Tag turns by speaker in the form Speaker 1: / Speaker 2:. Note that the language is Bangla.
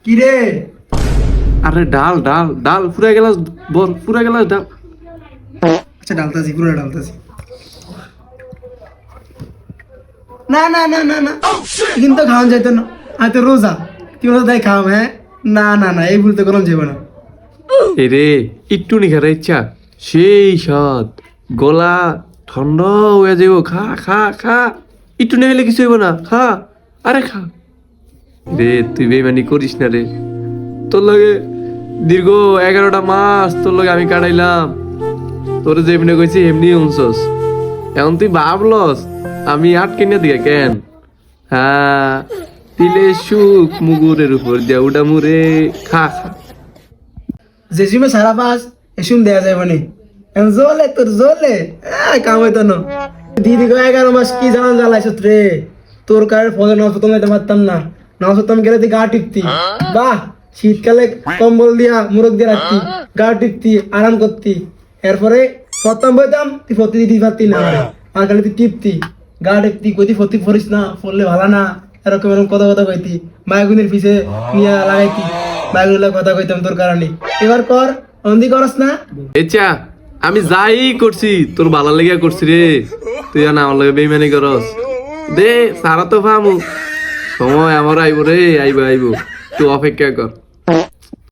Speaker 1: কি রে?
Speaker 2: আরে ডাল ডাল ডাল পুরা গেলাস বল পুরা গেলাস ডাল।
Speaker 1: আচ্ছা ডালতাছি, পুরো ডালতাছি। না না না না না, কিন্তু খাওয়ান যাইতো না, আমি তো রোজা। কি বলতো তাই খাওয়াম? হ্যাঁ, না না না, এই ভুল তো করাম যাবে না।
Speaker 2: এরে একটু নি খার ইচ্ছা, সেই স্বাদ, গলা ঠান্ডা হয়ে যাবো। খা খা খা, একটু না হলে কিছু হইব না, খা। আরে খা রে, তুই বেমানি করিস না রে। তোর লগে দীর্ঘ 11টা মাস তোর লগে আমি কাটাইলাম, তোর যে এমনি কইছি এমনি উনছস। এখন তুই ভাবলস আমি আটকে নিয়ে দিকে কেন? হ্যাঁ, তিলে সুখ মুগুরের উপর দিয়া উডা মুরে। খা খা।
Speaker 1: জেসিমে সারা পাস এসুন দেয়া যাবে না। এখন জ্বলে তোর জ্বলে, কাম হইতো না। দিদি গো 11 মাস কি জানান জ্বালাইছ রে। তোর কারের ফলে না হতো না পারতাম না, না হতো গেলে তুই গা টিপতি। বাহ, শীতকালে কম্বল দিয়া মুরগ দিয়ে রাখতি, গা টিপতি, আরাম করতি। এরপরে প্রথম বইতাম তুই ফতি দিতে পারতি না, আর খালি তুই টিপতি, গা টিপতি, কইতি ফতি ফরিস না, ফললে ভালো না, এরকম এরকম কথা কথা কইতি। মায়াগুনির পিছে নিয়ে লাগাইতি, মায়াগুনির কথা কইতাম তোর কারণে। এবার কর, অন্দি করস না।
Speaker 2: এচা আমি যাই করছি তোর ভালো লেগে করছি রে, তুই না আমার লগে বেইমানি করস। দে সারা তো ফামু, সময় আমার আইব রে, আইব আইব, তুই অপেক্ষা কর।